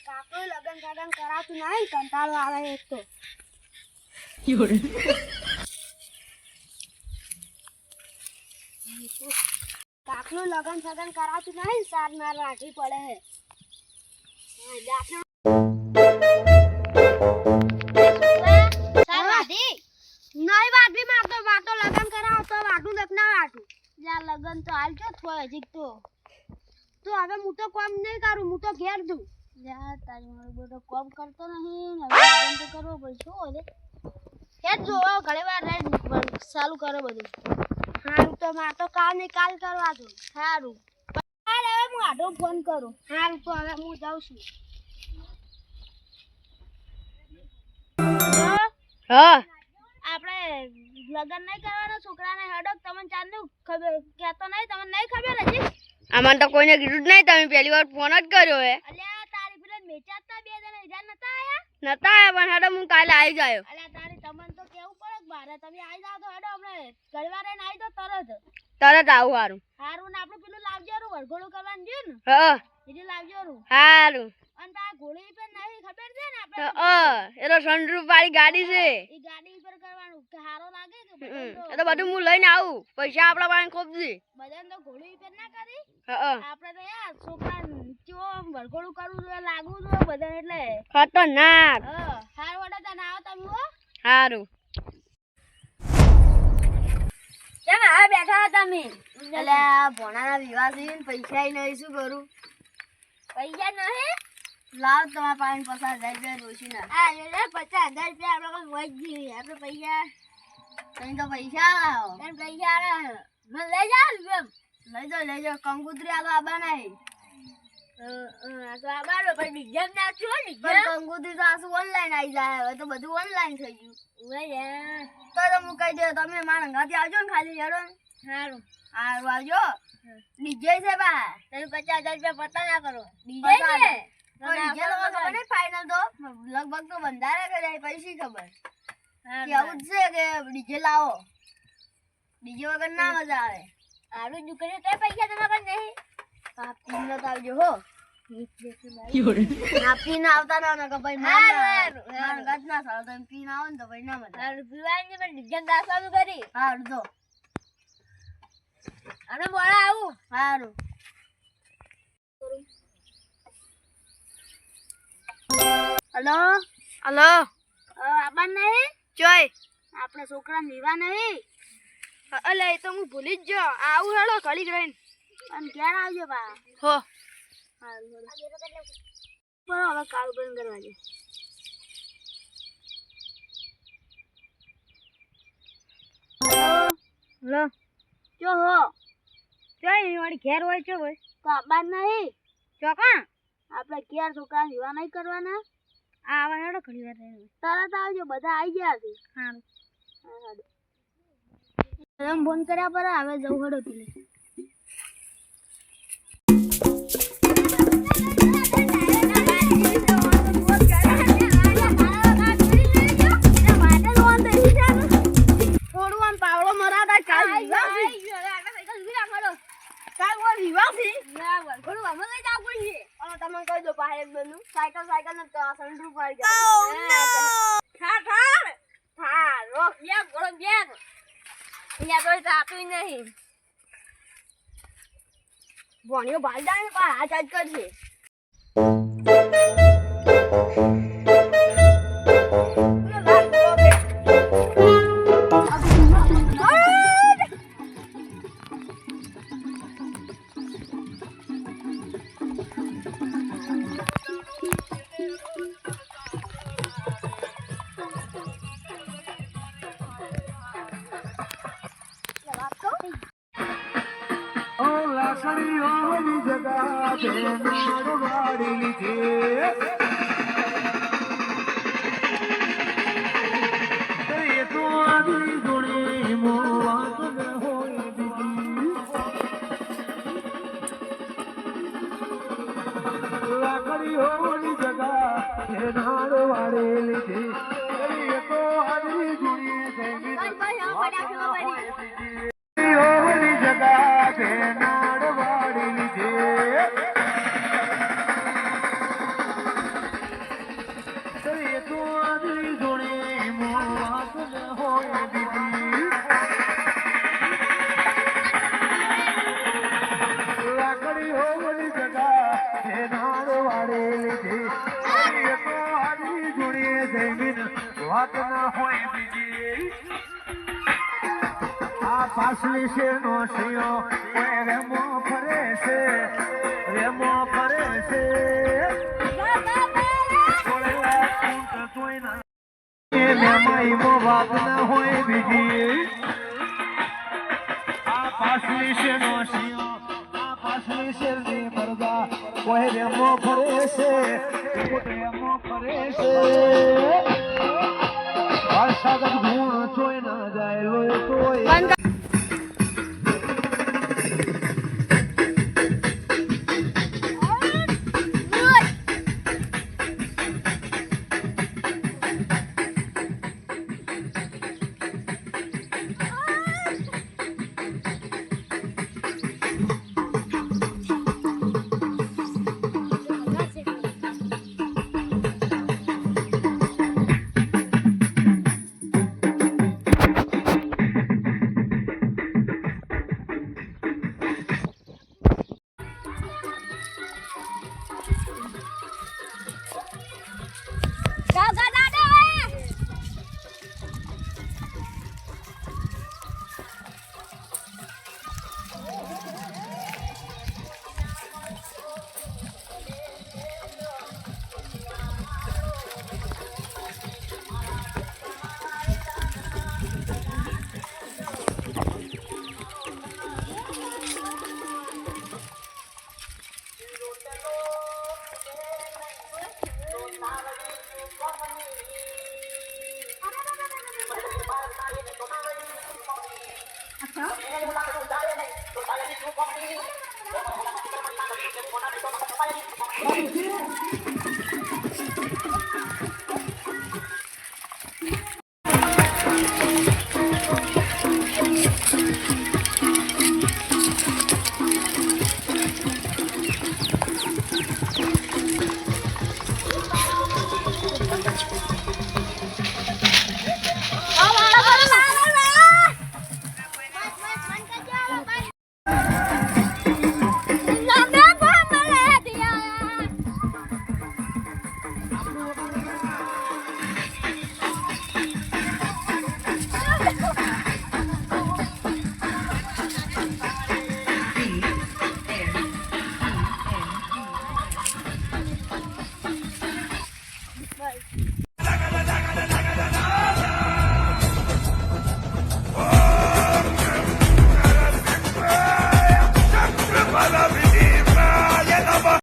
કાકો લગન સગન કરાતું નહીં, કંટાળો આવે એક તો. કાકનું લગન સગન કરાતું નહીં, સાર માર રાખવી પડે હે. નહીં વાટવી મારતો વાટો લગન કરાવતો વાટું દક ના વાટું. યાર લગન તો હાલ જો થોય હજી તો હવે હું તો કામ નહીં કરું, હું તો ઘેર દઉં. યાર તારી મારો બેટો કામ કરતો નહીં, હવે લગન તો કરવો પડશે. શું હોય યાર જો ઘણી વાર ચાલુ કરો બધું. સારું તો મારે તો કાલ ને કાલ કરવા દો. સારું હવે હું આડો ફોન કરું. સારું તો હવે હું જાઉં છું. હા આપણે લગન નહીં કરવાનો છોકરાને હડક. તમને ચાંદનું ખબર કહેતો નહીં, તમને નહીં ખબર હજી? આમાં તો કોઈને કીધું જ નહીં, તમે પહેલી વાર ફોન જ કર્યો હે. અલ્યા તારી પેલા મેચાતા બે જણા ઈજા નતા આયા? નતા આયા પણ હેડો હું કાલે આવી જાયો. અલ્યા તારી તમને તો કેવું પડે કે બારે તમે આવી જાવ તો હેડો હમણે ઘરવારે ને આવી તો તરત આવું હારું. હારું ને આપણે પેલું લાવજો રૂ વરઘોડું કરવાનું છે ને, હા બીજું લાવજો રૂ. હારું. અને તા ઘોડી પર નહીં ખબર છે ને આપણે એ તો સનરૂફ વાળી ગાડી છે. એ ગાડી પર કરવાનું કે હારો લાગે કે એ તો બધું હું લઈને આવું, પૈસા આપણા પાસે ખૂબ છે. બધાને તો ઘોડી પર ના કરી. હા આપણે તો યાર છોકરા ચો વરઘોડું કરવું જોઈએ, લાગવું જોઈએ બધાને એટલે. ખતરનાક. હાર વડા ના આવો તમે હો. હારું. કેમ આ બેઠા તમે? એટલે ભોણાના વિવાહ છે ને પૈસા નહીં, શું કરું? પૈસા નહીં લાવ તમારા પાસે 50,000 રૂપિયા રોશી ના. હા લે 50,000 રૂપિયા આપણે કોઈ વજ આપણે પૈસા તમે તો પૈસા આવો તને પૈસા આવે મને લઈ જાવ એમ. લઈ જાઓ કંકુતરી આલો આબા નહીં. તો આબારો પણ ડિઝાઇન નાખ્યો ને કંકુતરી તો આસુ ઓનલાઈન આવી જાય. હવે તો બધું ઓનલાઈન થઈ ગયું. તો હું કહી દઉં તમે મારા ઘરથી આવજો ને ખાલી હેડો ને. સારું આવજો. ડીજે છે બા તમે 50,000 રૂપિયા પતા ના કરો. ડીજે છે ફાઈનલ તો લગભગ તો બંધારે કર્યા પૈસી ખબર આવું જ છે કે ડીજે લાવો. ડીજે વગર ના મજા આવે. આડું દુકાને કઈ પૈસા તમારા નહીં. પીને તો આવજો હો. પીને આવતા ના કે ભાઈ ના સારો તમે પીને આવો ને તો ભાઈ ના મજા પીવાની પણ ડિઝાઇન દાસવાનું કરી. સારું તો અને મોડા આવું. સારું હલો હલો આબા નહીં જોય આપણે છોકરા વિવાહ નહીં. અલે એ તો હું ભૂલી જ ગયો. આવું હેડો ઘડી રહીને. અને ક્યારે આવજો બા? હો બરાબર હવે કાળું બંધ કરવા દે. હલો જો હો જોઈ વાળી ઘેર હોય છે ભાઈ તો આબા નહીં ચોકા આપણે ઘેર છોકરા વિવાહ નહીં કરવાના. આવા હેડો ઘડી વાર રહીને. તરત આવજો બધા આવી ગયા છે. સારું એમ ફોન કર્યા પર હવે જવું હેડો પેલે. થોડું આમ પાવડો મરાતા કાલ વિવાહ છે. ઘણું અમે લઈ જાવ પડશે. તમે કહી દો પાસે બનું સાયકલ ને સનરૂફ વાળી ગાડી. હા રોક બેગ ઘોડો બેગ અહીંયા તો જાતું નહીં. ભણ્યો ભાલડા ને પણ હાથ જ કરશે. વાત ના હોય બીજી આ પાછલી છે નો શિયો કોઈ રેમો ફરે છે રેમો ફરે છે વાત ના હોય બીજી આ પાછલી છે નો શિયો આ પાછલી શેરની મરદા કોઈ રેમો ફરે છે રેમો ફરે છે વરસાદ ગુણ જોઈ ના જાય લોય તોય